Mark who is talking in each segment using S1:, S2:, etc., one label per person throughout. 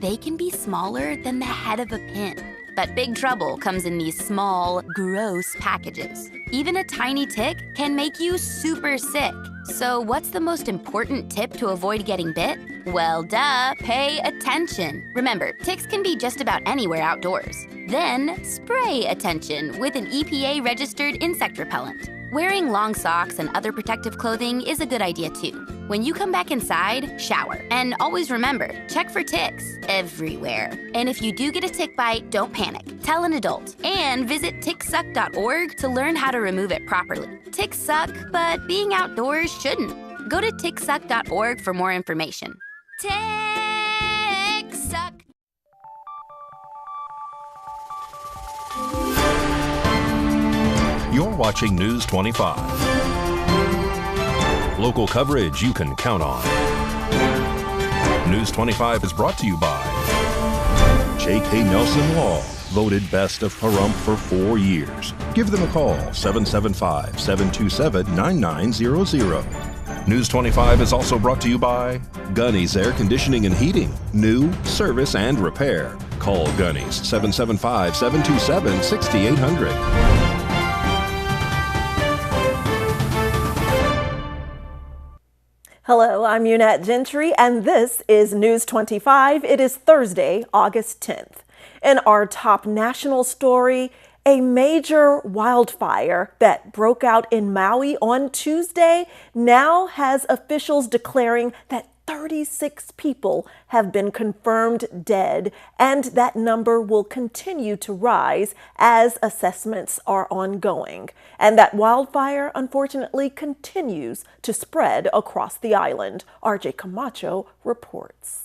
S1: they can be smaller than the head of a pin. But big trouble comes in these small, gross packages. Even a tiny tick can make you super sick. So what's the most important tip to avoid getting bit? Well, duh, pay attention. Remember, ticks can be just about anywhere outdoors. Then, spray attention with an EPA-registered insect repellent. Wearing long socks and other protective clothing is a good idea too. When you come back inside, shower. And always remember, check for ticks everywhere. And if you do get a tick bite, don't panic. Tell an adult. And visit ticksuck.org to learn how to remove it properly. Ticks suck, but being outdoors shouldn't. Go to ticksuck.org for more information. Tick suck.
S2: You're watching News 25. Local coverage you can count on. News 25 is brought to you by J.K. Nelson Law, voted best of Pahrump for 4 years. Give them a call, 775-727-9900. News 25 is also brought to you by Gunny's Air Conditioning and Heating. New, service, and repair. Call Gunny's, 775-727-6800.
S3: Hello, I'm Unette Gentry, and this is News 25. It is Thursday, August 10th. In our top national story, a major wildfire that broke out in Maui on Tuesday now has officials declaring that 36 people have been confirmed dead, and that number will continue to rise as assessments are ongoing. And that wildfire, unfortunately, continues to spread across the island. RJ Camacho reports.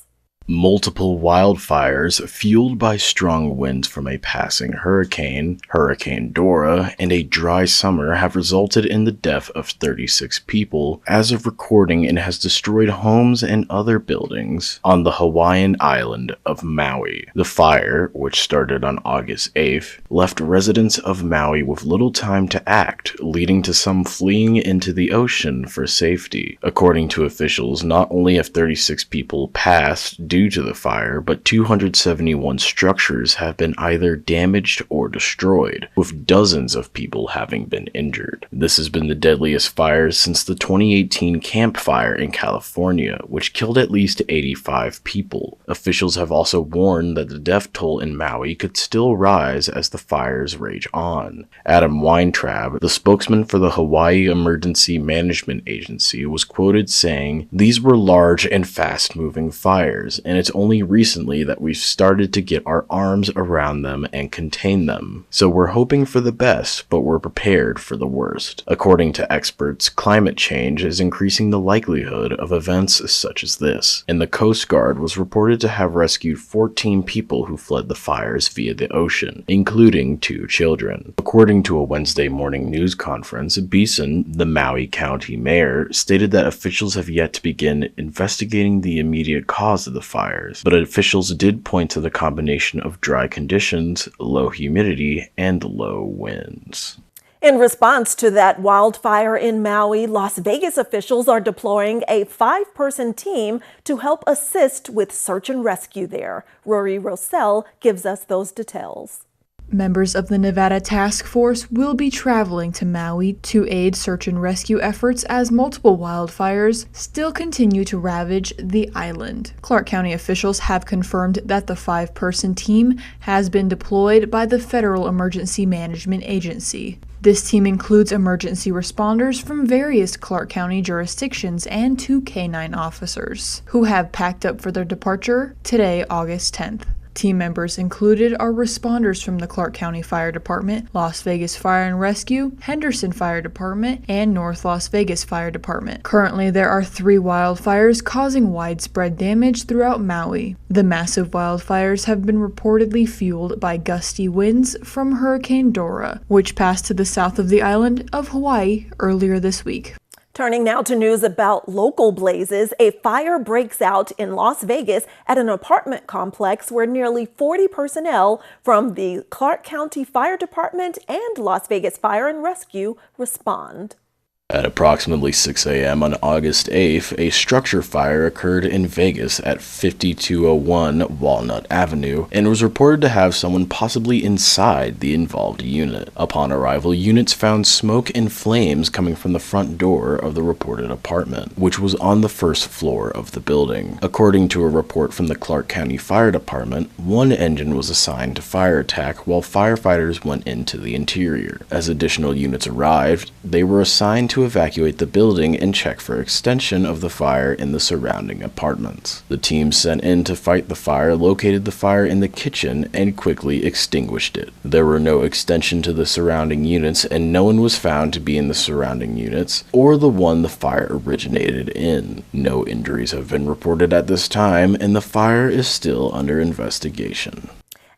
S4: Multiple wildfires fueled by strong winds from a passing hurricane, Hurricane Dora, and a dry summer have resulted in the death of 36 people as of recording and has destroyed homes and other buildings on the Hawaiian island of Maui. The fire, which started on August 8th, left residents of Maui with little time to act, leading to some fleeing into the ocean for safety. According to officials, not only have 36 people passed due to the fire, but 271 structures have been either damaged or destroyed, with dozens of people having been injured. This has been the deadliest fire since the 2018 Camp Fire in California, which killed at least 85 people. Officials have also warned that the death toll in Maui could still rise as the fires rage on. Adam Weintraub, the spokesman for the Hawaii Emergency Management Agency, was quoted saying, "These were large and fast-moving fires, and it's only recently that we've started to get our arms around them and contain them. So we're hoping for the best, but we're prepared for the worst." According to experts, climate change is increasing the likelihood of events such as this, and the Coast Guard was reported to have rescued 14 people who fled the fires via the ocean, including 2 children. According to a Wednesday morning news conference, Beeson, the Maui County mayor, stated that officials have yet to begin investigating the immediate cause of the fires, but officials did point to the combination of dry conditions, low humidity, and low winds.
S3: In response to that wildfire in Maui, Las Vegas officials are deploying a 5-person team to help assist with search and rescue there. Rory Rossell gives us those details.
S5: Members of the Nevada Task Force will be traveling to Maui to aid search and rescue efforts as multiple wildfires still continue to ravage the island. Clark County officials have confirmed that the 5-person team has been deployed by the Federal Emergency Management Agency. This team includes emergency responders from various Clark County jurisdictions and 2 K-9 officers, who have packed up for their departure today, August 10th. Team members included are responders from the Clark County Fire Department, Las Vegas Fire and Rescue, Henderson Fire Department, and North Las Vegas Fire Department. Currently, there are 3 wildfires causing widespread damage throughout Maui. The massive wildfires have been reportedly fueled by gusty winds from Hurricane Dora, which passed to the south of the island of Hawaii earlier this week.
S3: Turning now to news about local blazes, a fire breaks out in Las Vegas at an apartment complex where nearly 40 personnel from the Clark County Fire Department and Las Vegas Fire and Rescue respond.
S4: At approximately 6 a.m. on August 8th, a structure fire occurred in Vegas at 5201 Walnut Avenue and was reported to have someone possibly inside the involved unit. Upon arrival, units found smoke and flames coming from the front door of the reported apartment, which was on the first floor of the building. According to a report from the Clark County Fire Department, one engine was assigned to fire attack while firefighters went into the interior. As additional units arrived, they were assigned to evacuate the building and check for extension of the fire in the surrounding apartments. The team sent in to fight the fire located the fire in the kitchen and quickly extinguished it. There were no extension to the surrounding units and no one was found to be in the surrounding units or the one the fire originated in. No injuries have been reported at this time and the fire is still under investigation.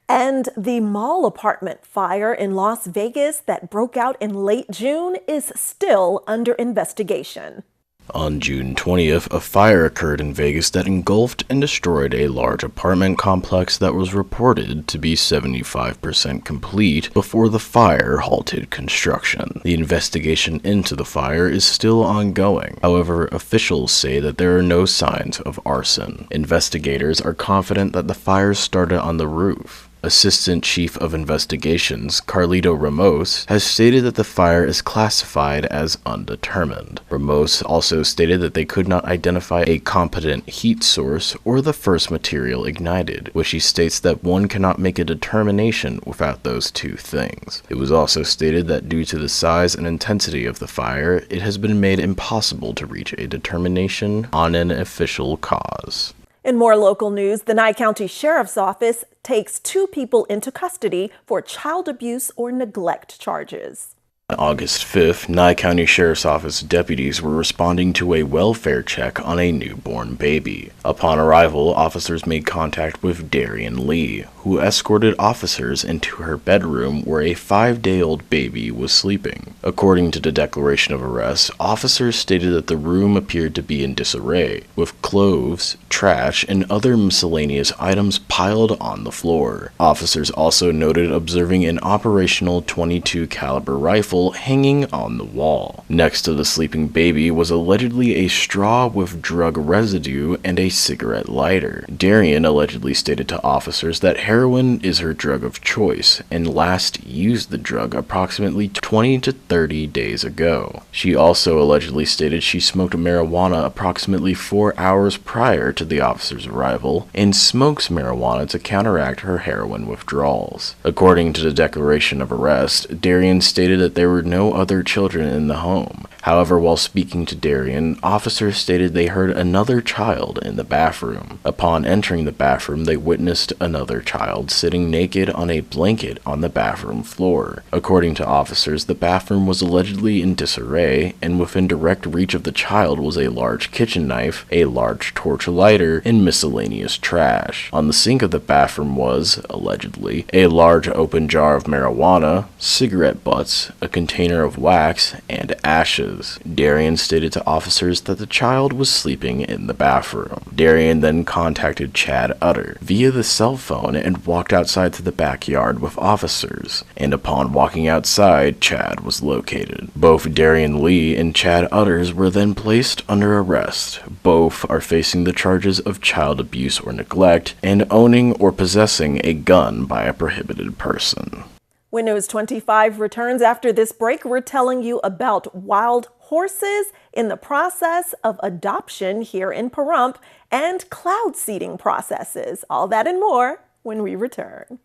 S3: And the mall apartment fire in Las Vegas that broke out in late June is still under investigation.
S4: On June 20th, a fire occurred in Vegas that engulfed and destroyed a large apartment complex that was reported to be 75% complete before the fire halted construction. The investigation into the fire is still ongoing. However, officials say that there are no signs of arson. Investigators are confident that the fire started on the roof. Assistant Chief of Investigations, Carlito Ramos, has stated that the fire is classified as undetermined. Ramos also stated that they could not identify a competent heat source or the first material ignited, which he states that one cannot make a determination without those two things. It was also stated that due to the size and intensity of the fire, it has been made impossible to reach a determination on an official cause.
S3: In more local news, the Nye County Sheriff's Office takes 2 people into custody for child abuse or neglect charges.
S4: On August 5th, Nye County Sheriff's Office deputies were responding to a welfare check on a newborn baby. Upon arrival, officers made contact with Darian Lee, who escorted officers into her bedroom where a 5-day-old baby was sleeping. According to the declaration of arrest, officers stated that the room appeared to be in disarray, with clothes, trash, and other miscellaneous items piled on the floor. Officers also noted observing an operational .22 caliber rifle hanging on the wall. Next to the sleeping baby was allegedly a straw with drug residue and a cigarette lighter. Darian allegedly stated to officers that heroin is her drug of choice and last used the drug approximately 20 to 30 days ago. She also allegedly stated she smoked marijuana approximately 4 hours prior to the officer's arrival and smokes marijuana to counteract her heroin withdrawals. According to the declaration of arrest, Darian stated that there were no other children in the home. However, while speaking to Darian, officers stated they heard another child in the bathroom. Upon entering the bathroom, they witnessed another child sitting naked on a blanket on the bathroom floor. According to officers, the bathroom was allegedly in disarray, and within direct reach of the child was a large kitchen knife, a large torch lighter, and miscellaneous trash. On the sink of the bathroom was, allegedly, a large open jar of marijuana, cigarette butts, a container of wax, and ashes. Darian stated to officers that the child was sleeping in the bathroom. Darian then contacted Chad Utter via the cell phone and walked outside to the backyard with officers, and upon walking outside, Chad was located. Both Darian Lee and Chad Utters were then placed under arrest. Both are facing the charges of child abuse or neglect and owning or possessing a gun by a prohibited person.
S3: When News 25 returns after this break, we're telling you about wild horses in the process of adoption here in Pahrump and cloud seeding processes. All that and more when we return.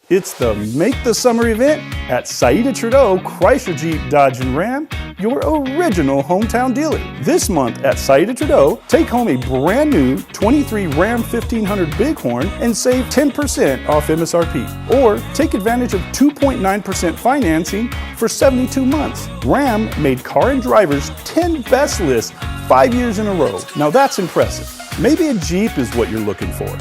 S6: It's the Make the Summer event at Saida Trudeau Chrysler Jeep Dodge and Ram, your original hometown dealer. This month at Saida Trudeau, take home a brand new 23 Ram 1500 Bighorn and save 10% off MSRP. Or take advantage of 2.9% financing for 72 months. Ram made Car and Driver's 10 best list 5 years in a row. Now that's impressive. Maybe a Jeep is what you're looking for.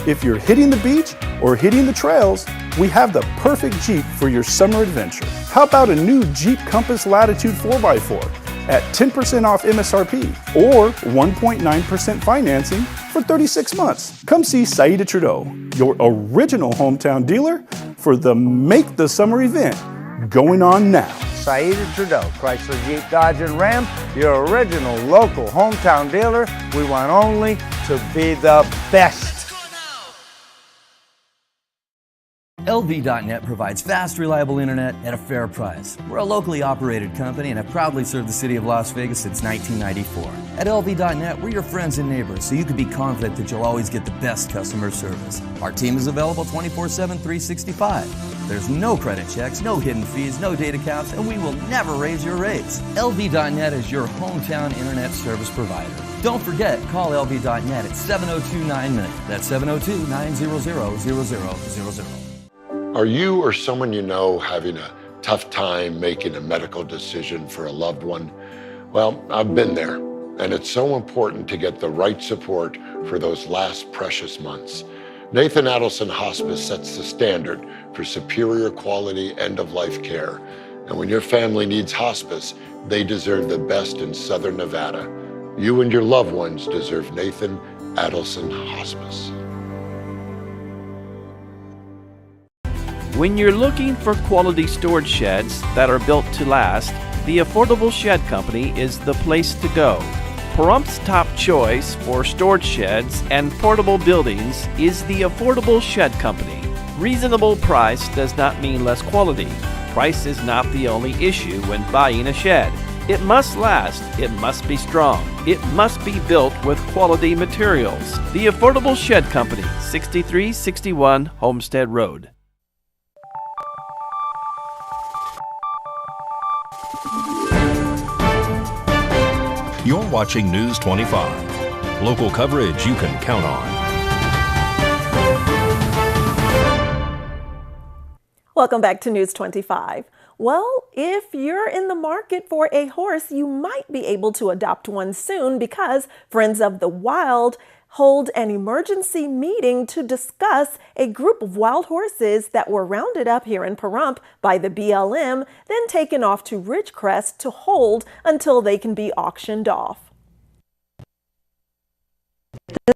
S6: If you're hitting the beach or hitting the trails, we have the perfect Jeep for your summer adventure. How about a new Jeep Compass Latitude 4x4 at 10% off MSRP or 1.9% financing for 36 months? Come see Saida Trudeau, your original hometown dealer for the Make the Summer event going on now.
S7: Saida Trudeau, Chrysler Jeep Dodge and Ram, your original local hometown dealer. We want only to be the best.
S8: LV.net provides fast, reliable internet at a fair price. We're a locally operated company and have proudly served the city of Las Vegas since 1994. At LV.net, we're your friends and neighbors, so you can be confident that you'll always get the best customer service. Our team is available 24/7, 365. There's no credit checks, no hidden fees, no data caps, and we will never raise your rates. LV.net is your hometown internet service provider. Don't forget, call LV.net at 702-9-MINUTE. That's 702-900-0000.
S9: Are you or someone you know having a tough time making a medical decision for a loved one? Well, I've been there, and it's so important to get the right support for those last precious months. Nathan Adelson Hospice sets the standard for superior quality end-of-life care. And when your family needs hospice, they deserve the best in Southern Nevada. You and your loved ones deserve Nathan Adelson Hospice.
S10: When you're looking for quality storage sheds that are built to last, the Affordable Shed Company is the place to go. Pahrumph's top choice for storage sheds and portable buildings is the Affordable Shed Company. Reasonable price does not mean less quality. Price is not the only issue when buying a shed. It must last, it must be strong, it must be built with quality materials. The Affordable Shed Company, 6361 Homestead Road.
S2: You're watching News 25. Local coverage you can count on.
S3: Welcome back to News 25. Well, if you're in the market for a horse, you might be able to adopt one soon because Friends of the Wild hold an emergency meeting to discuss a group of wild horses that were rounded up here in Pahrump by the BLM, then taken off to Ridgecrest to hold until they can be auctioned off.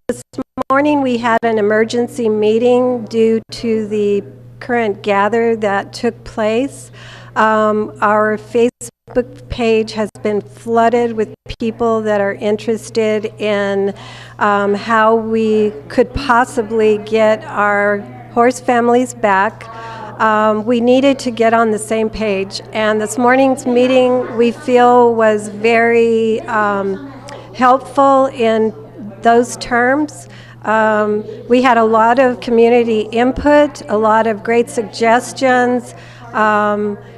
S11: This morning we had an emergency meeting due to the current gather that took place. Our Facebook page has been flooded with people that are interested in how we could possibly get our horse families back. We needed to get on the same page, and this morning's meeting we feel was very helpful in those terms. We had a lot of community input, a lot of great suggestions.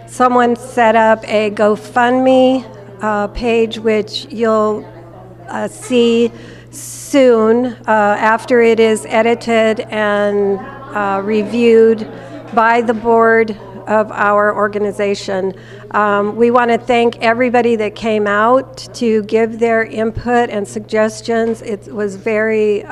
S11: Someone set up a GoFundMe page, which you'll see soon after it is edited and reviewed by the board of our organization. We want to thank everybody that came out to give their input and suggestions. It was very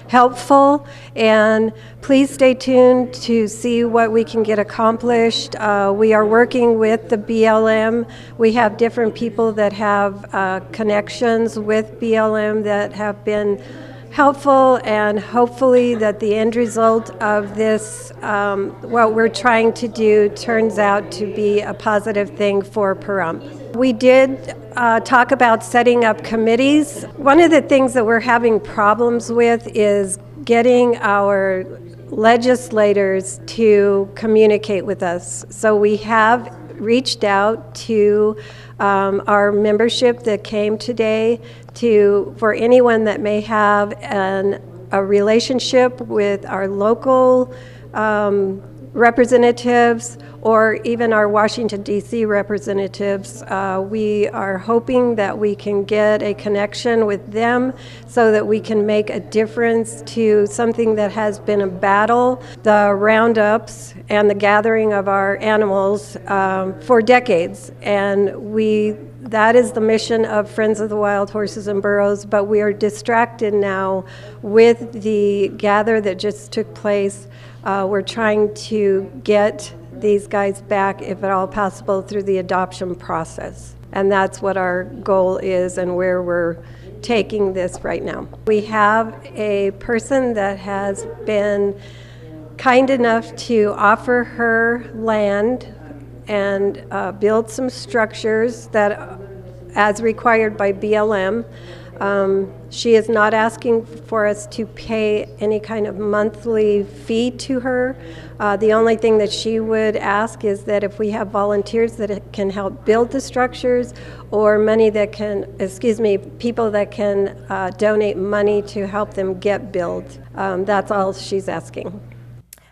S11: helpful, and please stay tuned to see what we can get accomplished. We are working with the BLM. We have different people that have connections with BLM that have been helpful, and hopefully that the end result of this, what we're trying to do, turns out to be a positive thing for Pahrump. We did talk about setting up committees. One of the things that we're having problems with is getting our legislators to communicate with us. So we have reached out to our membership that came today for anyone that may have a relationship with our local representatives or even our Washington, D.C. representatives. We are hoping that we can get a connection with them so that we can make a difference to something that has been a battle, the roundups and the gathering of our animals for decades. And that is the mission of Friends of the Wild Horses and Burros, but we are distracted now with the gather that just took place. We're trying to get these guys back, if at all possible, through the adoption process. And that's what our goal is and where we're taking this right now. We have a person that has been kind enough to offer her land and build some structures that, as required by BLM. She is not asking for us to pay any kind of monthly fee to her. The only thing that she would ask is that if we have volunteers that can help build the structures, or people that can donate money to help them get built. That's all she's asking.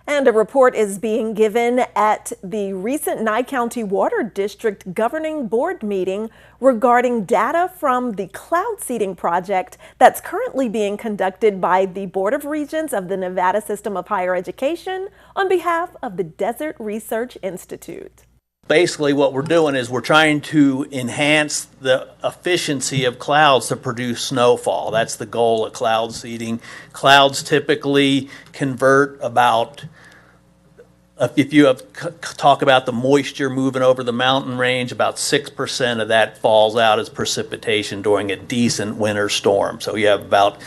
S3: And a report is being given at the recent Nye County Water District Governing Board meeting regarding data from the cloud seeding project that's currently being conducted by the Board of Regents of the Nevada System of Higher Education on behalf of the Desert Research Institute.
S12: Basically, what we're doing is we're trying to enhance the efficiency of clouds to produce snowfall. That's the goal of cloud seeding. Clouds typically convert about, if you talk about the moisture moving over the mountain range, about 6% of that falls out as precipitation during a decent winter storm. So you have about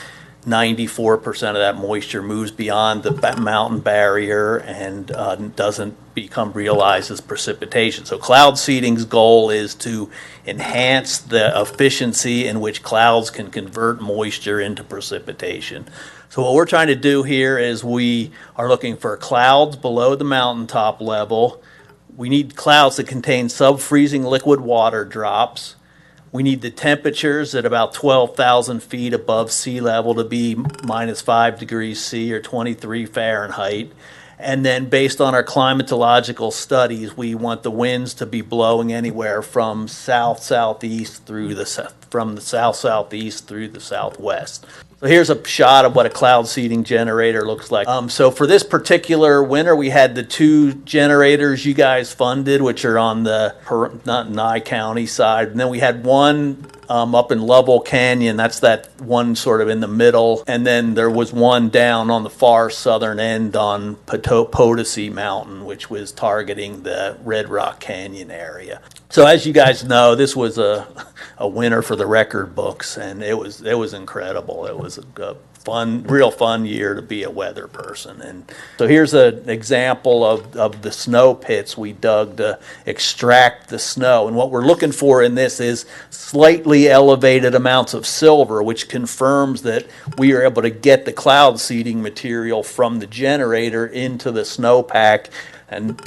S12: 94% of that moisture moves beyond the mountain barrier and doesn't become realized as precipitation. So cloud seeding's goal is to enhance the efficiency in which clouds can convert moisture into precipitation. So what we're trying to do here is we are looking for clouds below the mountaintop level. We need clouds that contain sub-freezing liquid water drops. We need the temperatures at about 12,000 feet above sea level to be minus 5 degrees C or 23 Fahrenheit. And then based on our climatological studies, we want the winds to be blowing anywhere from south-southeast through from the south-southeast through the southwest. So here's a shot of what a cloud seeding generator looks like. So for this particular winter, we had the 2 generators you guys funded, which are on the Nye County side. And then we had one up in Lovell Canyon. That's that one sort of in the middle. And then there was one down on the far southern end on Potosi Mountain, which was targeting the Red Rock Canyon area. So as you guys know, this was a winner for the record books, and it was incredible. It was a real fun year to be a weather person. And so here's an example of the snow pits we dug to extract the snow. And what we're looking for in this is slightly elevated amounts of silver, which confirms that we are able to get the cloud seeding material from the generator into the snowpack, and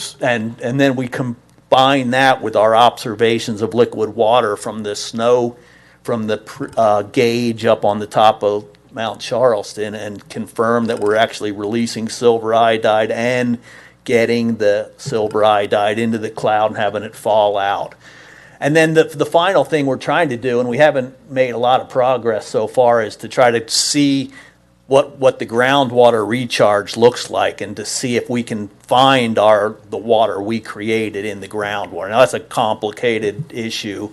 S12: then we combine that with our observations of liquid water from the snow, from the gauge up on the top of Mount Charleston, and confirm that we're actually releasing silver iodide and getting the silver iodide into the cloud and having it fall out. And then the final thing we're trying to do, and we haven't made a lot of progress so far, is to try to see what the groundwater recharge looks like, and to see if we can find the water we created in the groundwater. Now that's a complicated issue,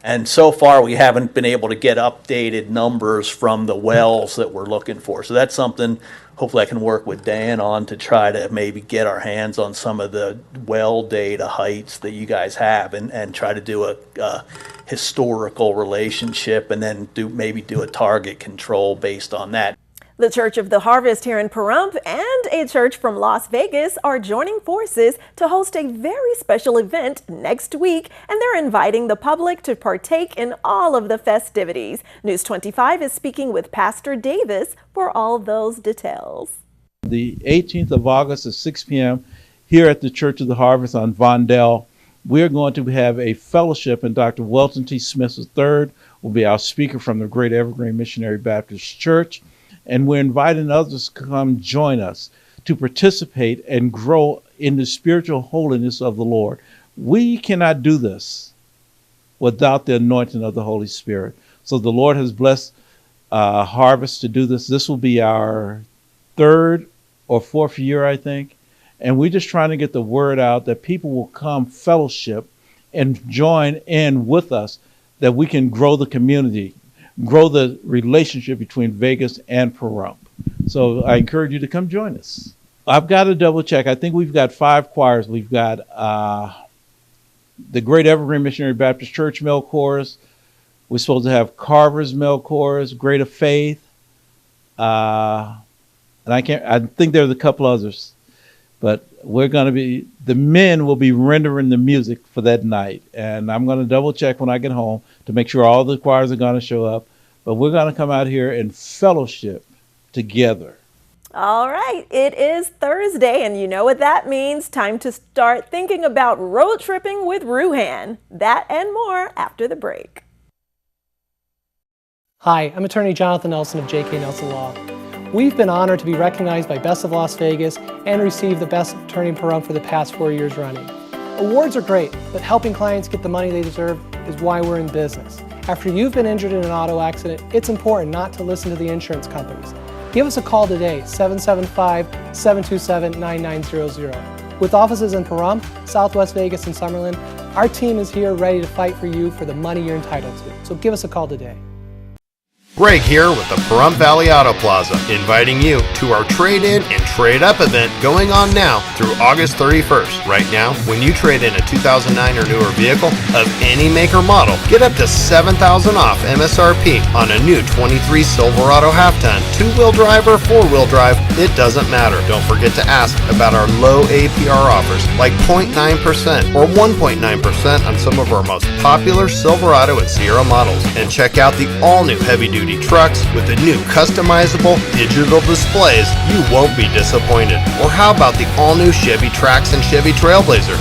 S12: and so far we haven't been able to get updated numbers from the wells that we're looking for. So that's something hopefully I can work with Dan on to try to maybe get our hands on some of the well data heights that you guys have, and try to do a historical relationship, and then maybe do a target control based on that.
S3: The Church of the Harvest here in Pahrump and a church from Las Vegas are joining forces to host a very special event next week, and they're inviting the public to partake in all of the festivities. News 25 is speaking with Pastor Davis for all those details.
S13: The 18th of August at 6 p.m. here at the Church of the Harvest on Vondel, we're going to have a fellowship, and Dr. Welton T. Smith III will be our speaker from the Great Evergreen Missionary Baptist Church. And we're inviting others to come join us to participate and grow in the spiritual holiness of the Lord. We cannot do this without the anointing of the Holy Spirit. So the Lord has blessed Harvest to do this. This will be our 3rd or 4th year, I think. And we're just trying to get the word out that people will come fellowship and join in with us, that we can grow the community, grow the relationship between Vegas and Pahrump. So I encourage you to come join us. I've got to double check. I think we've got 5 choirs. We've got the Great Evergreen Missionary Baptist Church male chorus. We're supposed to have Carver's male chorus, Great of Faith, and I think there's a couple others. But the men will be rendering the music for that night. And I'm going to double check when I get home to make sure all the choirs are going to show up. But we're going to come out here and fellowship together.
S3: All right, it is Thursday, and you know what that means. Time to start thinking about road tripping with Ruhan. That and more after the break.
S14: Hi, I'm attorney Jonathan Nelson of J.K. Nelson Law. We've been honored to be recognized by Best of Las Vegas and receive the Best Attorney in Pahrump for the past 4 years running. Awards are great, but helping clients get the money they deserve is why we're in business. After you've been injured in an auto accident, it's important not to listen to the insurance companies. Give us a call today, 775-727-9900. With offices in Pahrump, Southwest Vegas, and Summerlin, our team is here ready to fight for you for the money you're entitled to. So give us a call today.
S15: Greg here with the Pahrump Valley Auto Plaza, inviting you to our trade-in and trade-up event going on now through August 31st. Right now, when you trade in a 2009 or newer vehicle of any make or model, get up to $7,000 off MSRP on a new 23 Silverado half-ton, two-wheel drive or four-wheel drive, it doesn't matter. Don't forget to ask about our low APR offers like 0.9% or 1.9% on some of our most popular Silverado and Sierra models. And check out the all-new heavy-duty trucks with the new customizable digital displays. You won't be disappointed. Or how about the all-new Chevy Trax and Chevy Trailblazer?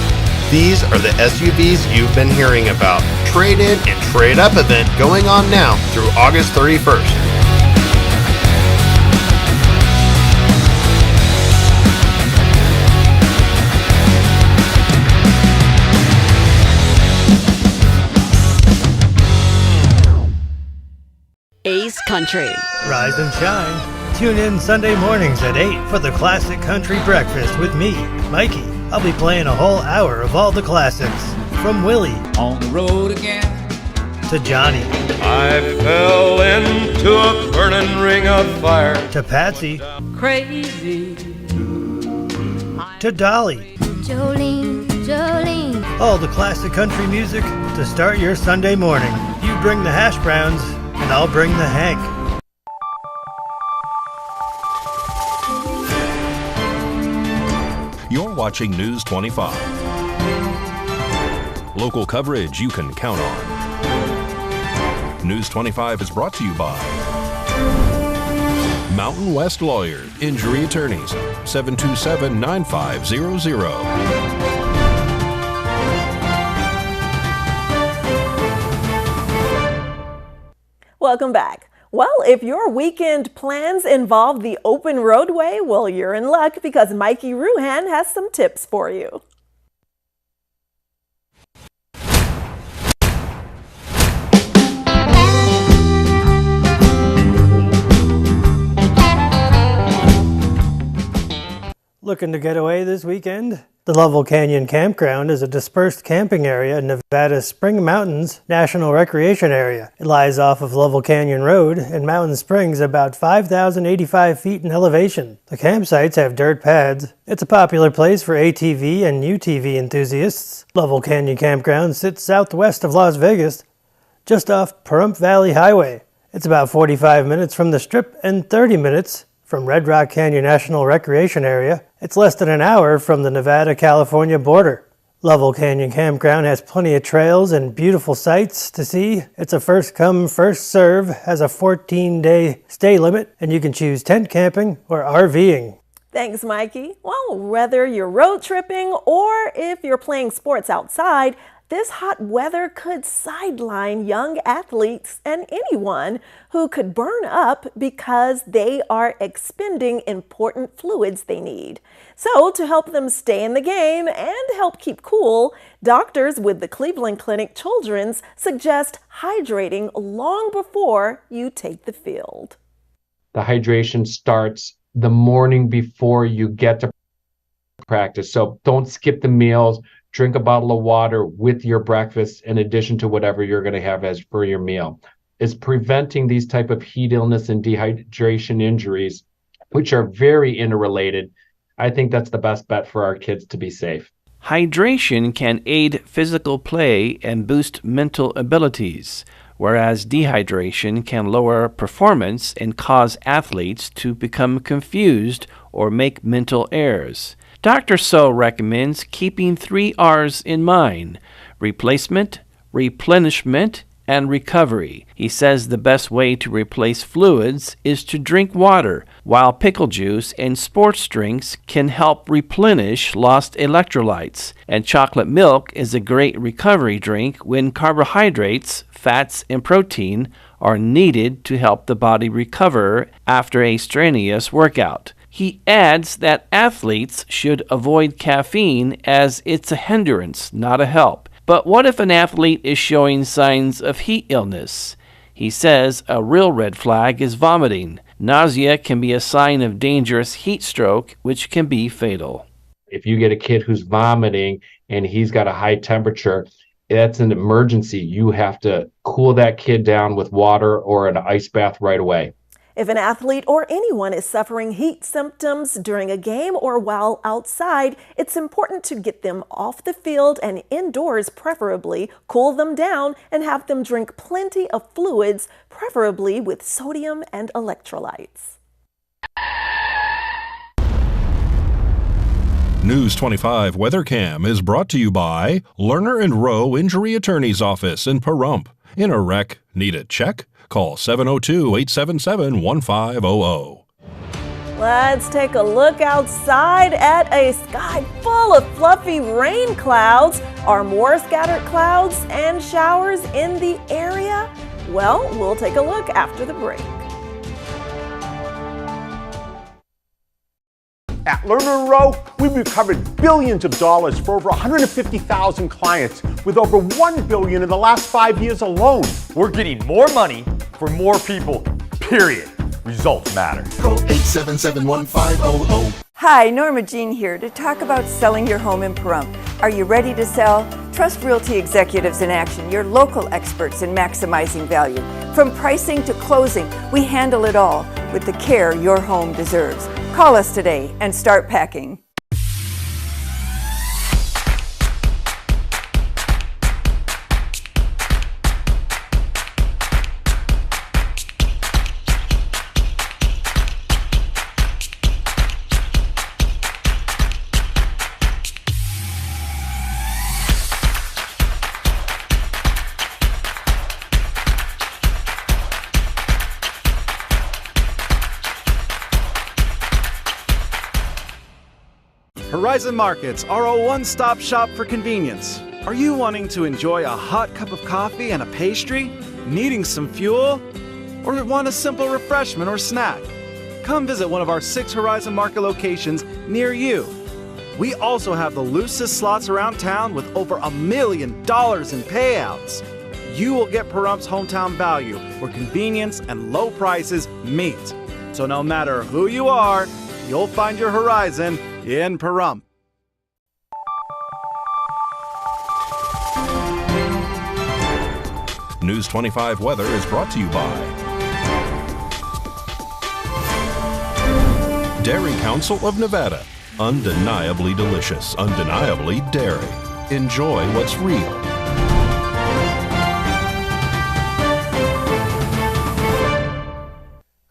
S15: These are the SUVs you've been hearing about. Trade-in and trade-up event going on now through August 31st.
S16: Ace Country.
S17: Rise and shine. Tune in Sunday mornings at 8 for the Classic Country Breakfast with me, Mikey. I'll be playing a whole hour of all the classics. From Willie. On the road again. To Johnny.
S18: I fell into a burning ring of fire.
S17: To Patsy.
S16: Crazy.
S17: To Dolly.
S16: Jolene, Jolene.
S17: All the classic country music to start your Sunday morning. You bring the hash browns, and I'll bring the Hank.
S2: You're watching News 25. Local coverage you can count on. News 25 is brought to you by Mountain West Lawyer, Injury Attorneys, 727-9500.
S3: Welcome back. Well, if your weekend plans involve the open roadway, well, you're in luck because Mikey Ruhan has some tips for you.
S17: Looking to get away this weekend? The Lovell Canyon Campground is a dispersed camping area in Nevada's Spring Mountains National Recreation Area. It lies off of Lovell Canyon Road in Mountain Springs, about 5,085 feet in elevation. The campsites have dirt pads. It's a popular place for ATV and UTV enthusiasts. Lovell Canyon Campground sits southwest of Las Vegas, just off Pahrump Valley Highway. It's about 45 minutes from the Strip and 30 minutes from Red Rock Canyon National Recreation Area. It's less than an hour from the Nevada-California border. Lovell Canyon Campground has plenty of trails and beautiful sights to see. It's a first-come, first-serve, has a 14-day stay limit, and you can choose tent camping or RVing.
S3: Thanks, Mikey. Well, whether you're road tripping or if you're playing sports outside, this hot weather could sideline young athletes and anyone who could burn up because they are expending important fluids they need. So to help them stay in the game and help keep cool, doctors with the Cleveland Clinic Children's suggest hydrating long before you take the field.
S19: The hydration starts the morning before you get to practice. So don't skip the meals. Drink a bottle of water with your breakfast in addition to whatever you're going to have as for your meal. Is preventing these type of heat illness and dehydration injuries, which are very interrelated. I think that's the best bet for our kids to be safe.
S10: Hydration can aid physical play and boost mental abilities, whereas dehydration can lower performance and cause athletes to become confused or make mental errors. Dr. So recommends keeping 3 R's in mind: replacement, replenishment, and recovery. He says the best way to replace fluids is to drink water, while pickle juice and sports drinks can help replenish lost electrolytes. And chocolate milk is a great recovery drink when carbohydrates, fats, and protein are needed to help the body recover after a strenuous workout. He adds that athletes should avoid caffeine as it's a hindrance, not a help. But what if an athlete is showing signs of heat illness? He says a real red flag is vomiting. Nausea can be a sign of dangerous heat stroke, which can be fatal.
S19: If you get a kid who's vomiting and he's got a high temperature, that's an emergency. You have to cool that kid down with water or an ice bath right away.
S3: If an athlete or anyone is suffering heat symptoms during a game or while outside, it's important to get them off the field and indoors, preferably, cool them down, and have them drink plenty of fluids, preferably with sodium and electrolytes.
S2: News 25 WeatherCam is brought to you by Lerner and Rowe Injury Attorney's Office in Pahrump. In a wreck, need a check? Call 702-877-1500.
S3: Let's take a look outside at a sky full of fluffy rain clouds. Are more scattered clouds and showers in the area? Well, we'll take a look after the break.
S20: At Lerner & Rowe, we've recovered billions of dollars for over 150,000 clients, with over $1 billion in the last 5 years alone.
S21: We're getting more money for more people, period. Results matter.
S22: Call 877-1500.
S23: Hi, Norma Jean here to talk about selling your home in Pahrump. Are you ready to sell? Trust Realty Executives in Action, your local experts in maximizing value. From pricing to closing, we handle it all with the care your home deserves. Call us today and start packing.
S24: Horizon Markets are a one-stop shop for convenience. Are you wanting to enjoy a hot cup of coffee and a pastry? Needing some fuel? Or want a simple refreshment or snack? Come visit one of our 6 Horizon Market locations near you. We also have the loosest slots around town with over $1 million in payouts. You will get Pahrump's hometown value, where convenience and low prices meet. So no matter who you are, you'll find your Horizon in Pahrump.
S2: News 25 Weather is brought to you by Dairy Council of Nevada. Undeniably delicious, undeniably dairy. Enjoy what's real.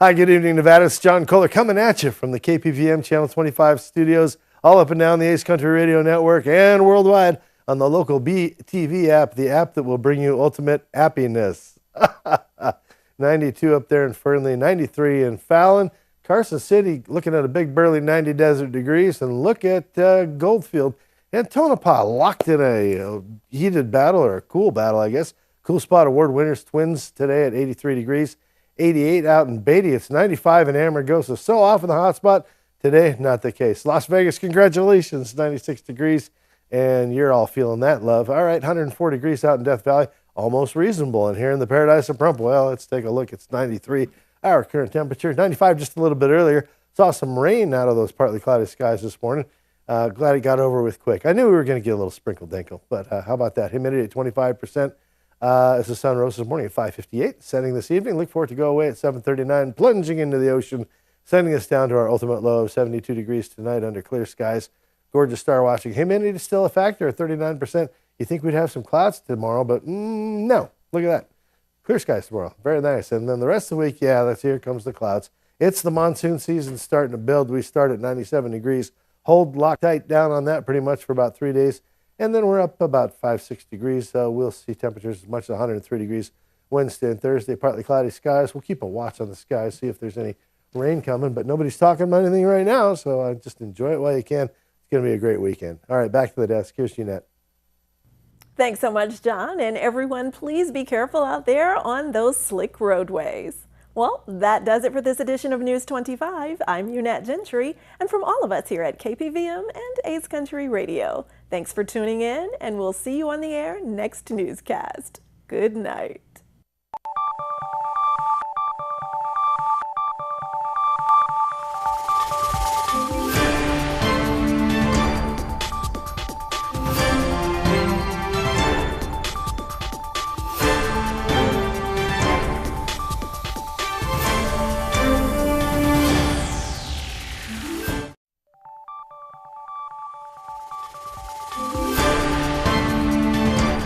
S25: Hi, good evening, Nevada. It's John Kohler coming at you from the KPVM Channel 25 studios, all up and down the Ace Country Radio Network and worldwide on the local BTV app, the app that will bring you ultimate happiness. 92 up there in Fernley, 93 in Fallon. Carson City looking at a big burly 90 desert degrees, and look at Goldfield and Tonopah locked in a heated battle, or a cool battle, I guess. Cool Spot Award winners Twins today at 83 degrees. 88 out in Beatty. It's 95 in Amargosa. So off in the hot spot. Today, not the case. Las Vegas, congratulations, 96 degrees. And you're all feeling that love. All right, 104 degrees out in Death Valley. Almost reasonable. And here in the Paradise of Pahrump, well, let's take a look. It's 93. Our current temperature, 95 just a little bit earlier. Saw some rain out of those partly cloudy skies this morning. Glad it got over with quick. I knew we were going to get a little sprinkle dinkle, but how about that? Humidity at 25%. As the sun rose this morning at 5:58, setting this evening. Look for it to go away at 7:39, plunging into the ocean, sending us down to our ultimate low of 72 degrees tonight under clear skies. Gorgeous star watching. Humidity is still a factor at 39%. You think we'd have some clouds tomorrow, but no. Look at that. Clear skies tomorrow. Very nice. And then the rest of the week, yeah, here comes the clouds. It's the monsoon season starting to build. We start at 97 degrees. hold Loctite down on that pretty much for about 3 days. And then we're up about 5-6 degrees. So we'll see temperatures as much as 103 degrees Wednesday and Thursday. Partly cloudy skies. We'll keep a watch on the skies, see if there's any rain coming. But nobody's talking about anything right now, so just enjoy it while you can. It's going to be a great weekend. All right, back to the desk. Here's Jeanette.
S3: Thanks so much, John. And everyone, please be careful out there on those slick roadways. Well, that does it for this edition of News 25. I'm Unette Gentry, and from all of us here at KPVM and Ace Country Radio, thanks for tuning in, and we'll see you on the air next newscast. Good night.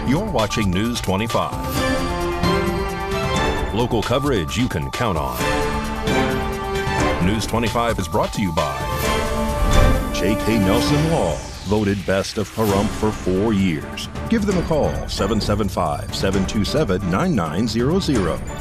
S2: You're watching News 25. Local coverage you can count on. News 25 is brought to you by J.K. Nelson Law, voted best of Pahrump for 4 years. Give them a call, 775-727-9900.